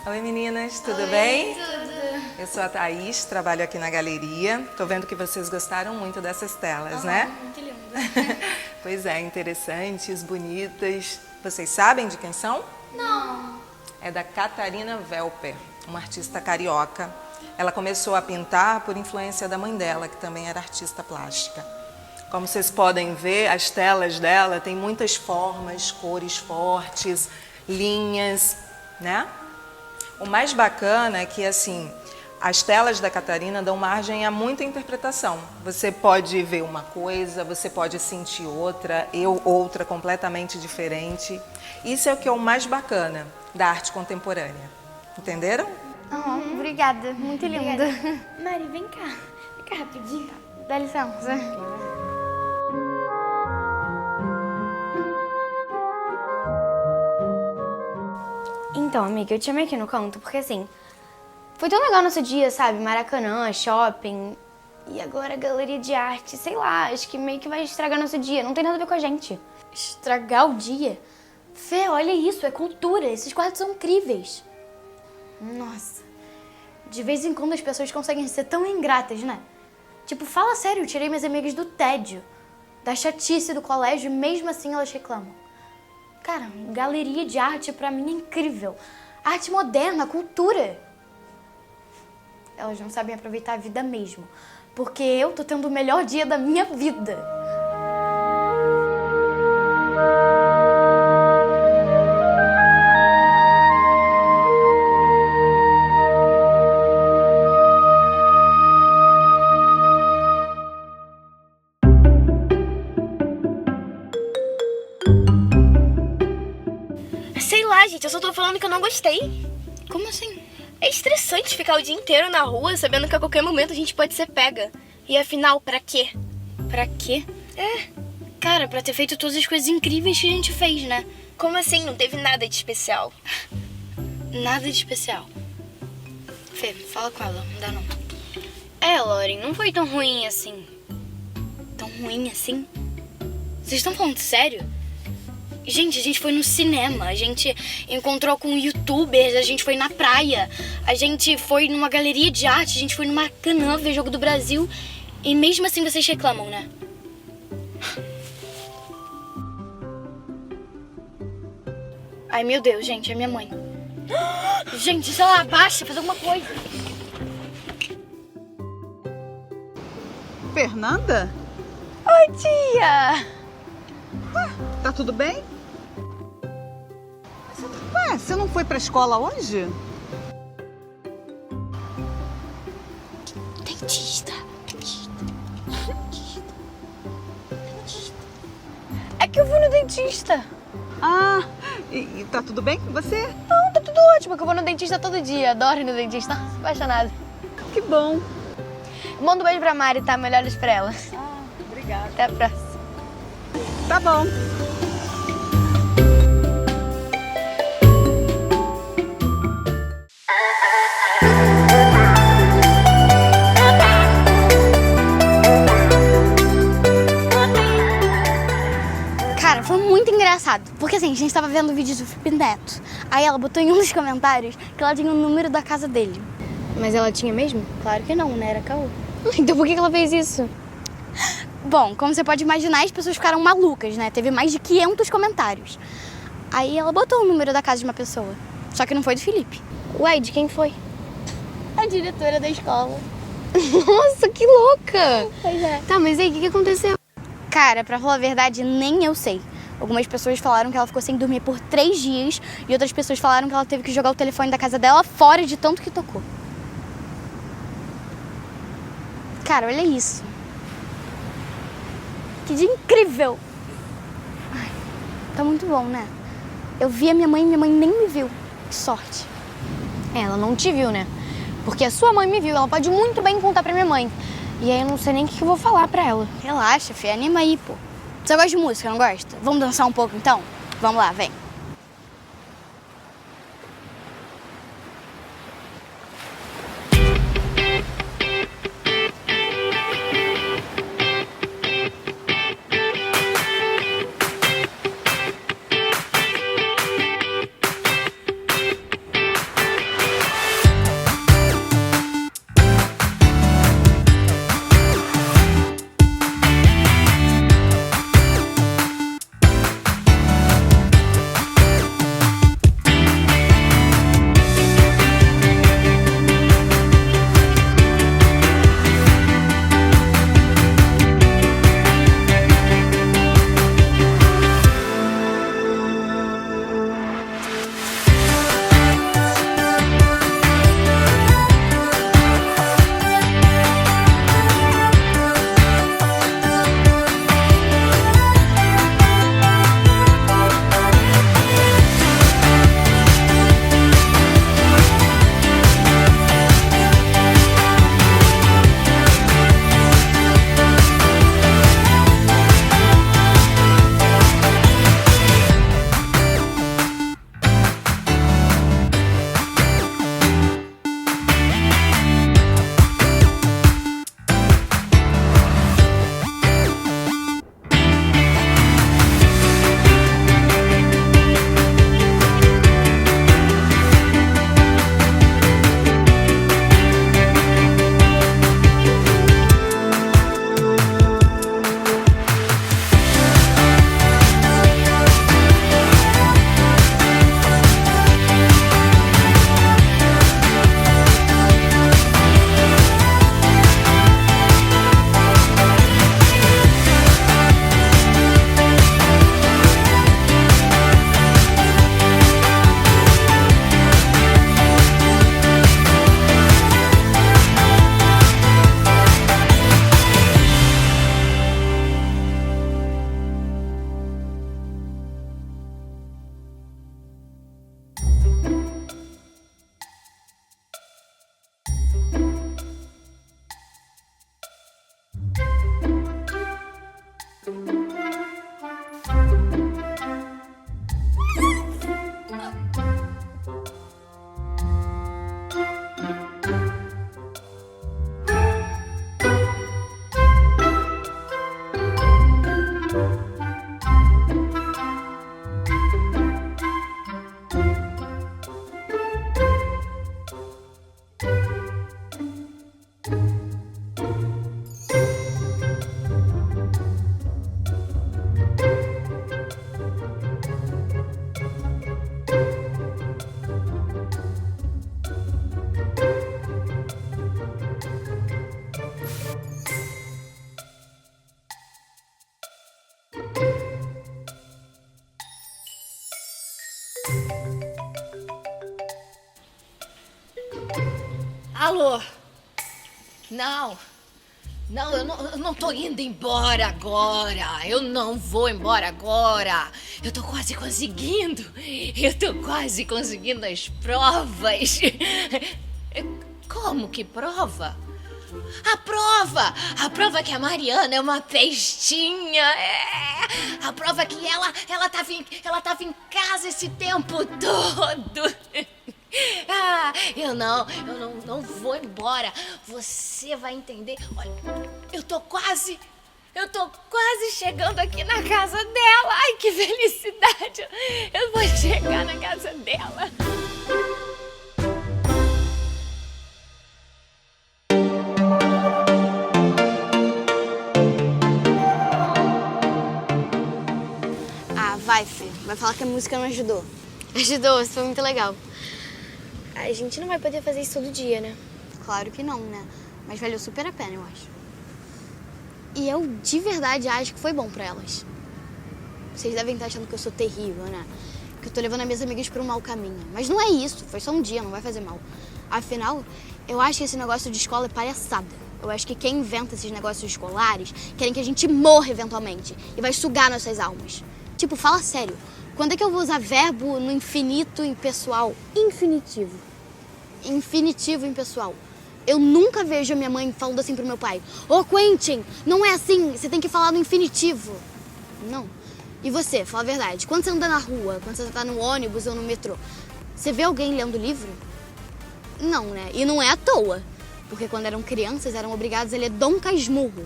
Oi meninas, tudo bem? Tudo. Eu sou a Thaís, trabalho aqui na galeria. Tô vendo que vocês gostaram muito dessas telas, né? Muito lindo. Pois é, interessantes, bonitas. Vocês sabem de quem são? Não. É da Catarina Welper, uma artista carioca. Ela começou a pintar por influência da mãe dela, que também era artista plástica. Como vocês podem ver, as telas dela têm muitas formas, cores fortes, linhas, né? O mais bacana é que, assim, as telas da Catarina dão margem a muita interpretação. Você pode ver uma coisa, você pode sentir outra, outra completamente diferente. Isso é o que é o mais bacana da arte contemporânea. Entenderam? Obrigada, muito lindo. Mari, vem cá. Vem cá rapidinho. Dá licença. Então, amiga, eu te chamei aqui no canto porque, assim, foi tão legal nosso dia, sabe? Maracanã, shopping, e agora galeria de arte, sei lá, acho que meio que vai estragar nosso dia, não tem nada a ver com a gente. Estragar o dia? Fê, olha isso, é cultura, esses quadros são incríveis. Nossa, de vez em quando as pessoas conseguem ser tão ingratas, né? Tipo, fala sério, eu tirei minhas amigas do tédio, da chatice do colégio, e mesmo assim elas reclamam. Cara, galeria de arte pra mim é incrível. Arte moderna, cultura. Elas não sabem aproveitar a vida mesmo. Porque eu tô tendo o melhor dia da minha vida. Sei lá, gente, eu só tô falando que eu não gostei. Como assim? É estressante ficar o dia inteiro na rua sabendo que a qualquer momento a gente pode ser pega. E afinal, pra quê? Pra quê? Cara, pra ter feito todas as coisas incríveis que a gente fez, né? Como assim? Não teve nada de especial. Nada de especial. Fê, fala com ela, não dá não. Lauren, não foi tão ruim assim. Tão ruim assim? Vocês estão falando sério? Gente, a gente foi no cinema, a gente encontrou com youtubers, a gente foi na praia, a gente foi numa galeria de arte, a gente foi no Maracanã ver Jogo do Brasil. E mesmo assim vocês reclamam, né? Ai, meu Deus, gente, é minha mãe. Gente, sei lá, baixa, faz alguma coisa. Fernanda? Oi, tia! Tá tudo bem? Ué, você não foi pra escola hoje? Dentista. É que eu fui no dentista. Ah, e tá tudo bem com você? Não, tá tudo ótimo, que eu vou no dentista todo dia. Adoro ir no dentista. Nossa, apaixonada. Que bom. Manda um beijo pra Mari, tá? Melhores pra ela. Obrigada. Até a próxima. Tá bom. Cara, foi muito engraçado. Porque assim, a gente tava vendo o vídeo do Felipe Neto. Aí ela botou em um dos comentários que ela tinha o número da casa dele. Mas ela tinha mesmo? Claro que não, né? Era caô. Então por que ela fez isso? Bom, como você pode imaginar, as pessoas ficaram malucas, né? Teve mais de 500 comentários. Aí ela botou o número da casa de uma pessoa. Só que não foi do Felipe. Ué, de quem foi? A diretora da escola. Nossa, que louca! Pois é. Tá, mas aí, o que aconteceu? Cara, pra falar a verdade, nem eu sei. Algumas pessoas falaram que ela ficou sem dormir por 3 dias e outras pessoas falaram que ela teve que jogar o telefone da casa dela fora de tanto que tocou. Cara, olha isso. Que dia incrível! Ai, tá muito bom, né? Eu vi a minha mãe e minha mãe nem me viu. Que sorte. Ela não te viu, né? Porque a sua mãe me viu, ela pode muito bem contar pra minha mãe. E aí eu não sei nem o que eu vou falar pra ela. Relaxa, Fê, anima aí, pô. Você gosta de música, não gosta? Vamos dançar um pouco, então? Vamos lá, vem. Alô? Não, eu não tô indo embora agora. Eu não vou embora agora. Eu tô quase conseguindo. Eu tô quase conseguindo as provas. Como que prova? A prova que a Mariana é uma pestinha. É. A prova que ela tava em casa esse tempo todo. Ah, eu não vou embora. Você vai entender. Olha, eu tô quase chegando aqui na casa dela. Ai, que felicidade. Eu vou chegar na casa dela. Ah, vai, Fê. Vai falar que a música não ajudou. Ajudou, isso foi muito legal. A gente não vai poder fazer isso todo dia, né? Claro que não, né? Mas valeu super a pena, eu acho. E eu, de verdade, acho que foi bom pra elas. Vocês devem estar achando que eu sou terrível, né? Que eu tô levando as minhas amigas pra um mau caminho. Mas não é isso, foi só um dia, não vai fazer mal. Afinal, eu acho que esse negócio de escola é palhaçada. Eu acho que quem inventa esses negócios escolares querem que a gente morra eventualmente e vai sugar nossas almas. Tipo, fala sério. Quando é que eu vou usar verbo no infinito impessoal? Infinitivo. Infinitivo impessoal. Eu nunca vejo a minha mãe falando assim pro meu pai: Ô, Quentin, não é assim, você tem que falar no infinitivo. Não. E você, fala a verdade, quando você anda na rua, quando você tá no ônibus ou no metrô, você vê alguém lendo livro? Não, né? E não é à toa. Porque quando eram crianças, eram obrigados a ler Dom Casmurro.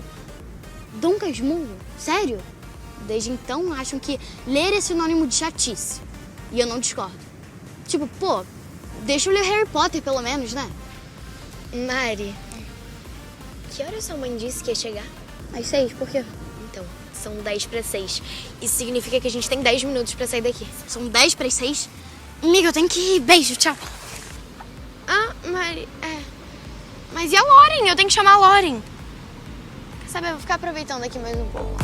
Dom Casmurro? Sério? Desde então, acham que ler é sinônimo de chatice. E eu não discordo. Tipo, pô, deixa eu ler Harry Potter, pelo menos, né? Mari, que hora sua mãe disse que ia chegar? Às 6, por quê? Então, são 10:06. Isso significa que a gente tem 10 minutos pra sair daqui. São 10:06? Amiga, eu tenho que ir. Beijo, tchau. Ah, Mari, Mas e a Lauren? Eu tenho que chamar a Lauren. Quer saber, eu vou ficar aproveitando aqui mais um pouco.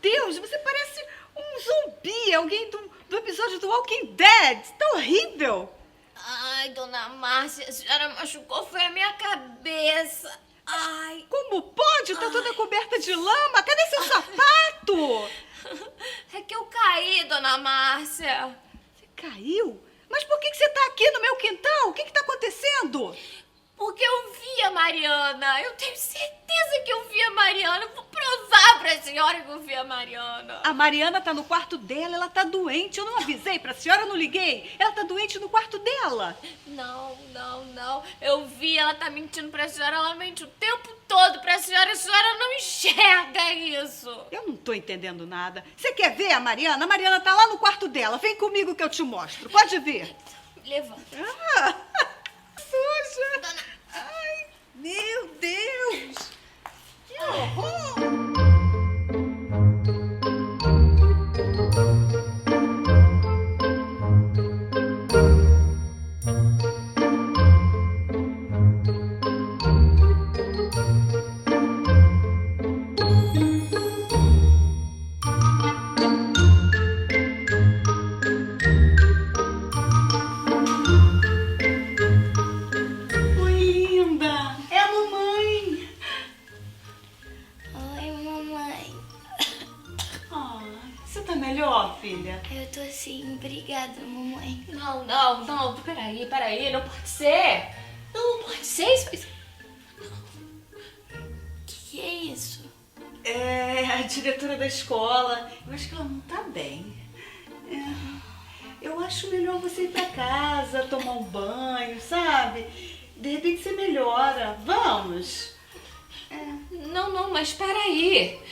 Deus, você parece um zumbi, alguém do episódio do Walking Dead. Tá horrível. Ai, dona Márcia, a senhora machucou foi a minha cabeça. Ai. Como pode? Tá toda coberta de lama. Cadê seu sapato? É que eu caí, dona Márcia. Você caiu? Mas por que você tá aqui no meu quintal? O que tá acontecendo? Porque eu vi a Mariana. Eu tenho certeza que eu vi a Mariana. Eu vou provar pra senhora que eu vi a Mariana. A Mariana tá no quarto dela, ela tá doente. Eu não avisei pra senhora, eu não liguei. Ela tá doente no quarto dela. Não. Eu vi, ela tá mentindo pra senhora. Ela mente o tempo todo pra senhora. A senhora não enxerga isso. Eu não tô entendendo nada. Você quer ver a Mariana? A Mariana tá lá no quarto dela. Vem comigo que eu te mostro. Pode vir. Levanta. Ah, suja. Dona... Ai, meu Deus. Que horror. Filha. Eu tô assim, obrigada, mamãe. Não, peraí, não pode ser. Não pode ser isso. Que é isso? É a diretora da escola. Eu acho que ela não tá bem. Eu acho melhor você ir pra casa, tomar um banho, sabe? De repente você melhora. Vamos? Não, mas peraí.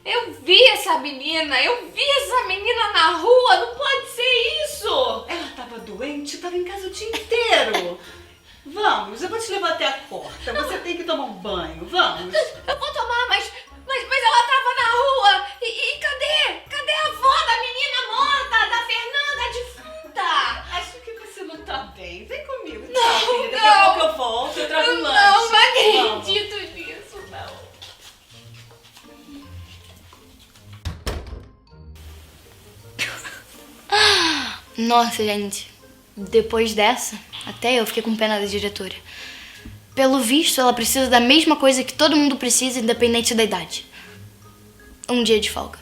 Eu vi essa menina na rua, não pode ser isso! Ela tava doente, tava em casa o dia inteiro. Vamos, eu vou te levar até a porta. Você tem que tomar um banho, vamos. Eu vou tomar, mas ela tava na rua. E cadê? Cadê a avó da menina morta, da Fernanda, a defunta? Acho que você não tá bem. Vem comigo. Não, filha. Daqui a pouco eu volto, eu trago um lanche. Não acredito nisso, não. Nossa, gente. Depois dessa, até eu fiquei com pena da diretora. Pelo visto, ela precisa da mesma coisa que todo mundo precisa, independente da idade. Um dia de folga.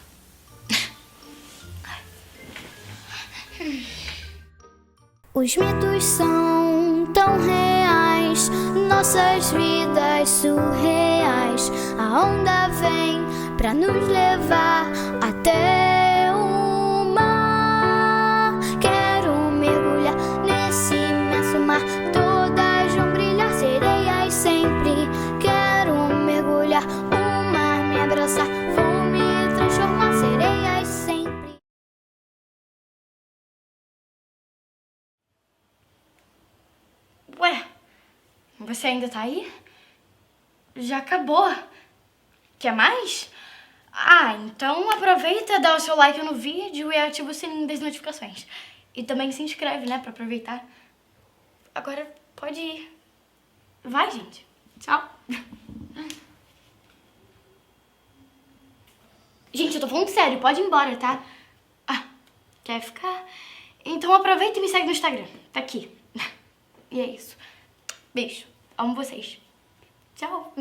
Os mitos são tão reais, nossas vidas surreais. A onda vem pra nos levar até o mar. Quero mergulhar nesse imenso mar, todas vão brilhar, sereias sempre. Quero mergulhar, o mar me abraçar, vou me transformar, sereias sempre. Ué, você ainda tá aí? Já acabou. Quer mais? Ah, então aproveita, dá o seu like no vídeo e ativa o sininho das notificações. E também se inscreve, né, pra aproveitar. Agora pode ir. Vai, gente. Tchau. Gente, eu tô falando sério, pode ir embora, tá? Ah, quer ficar? Então aproveita e me segue no Instagram. Tá aqui. E é isso. Beijo. Amo vocês. Tchau.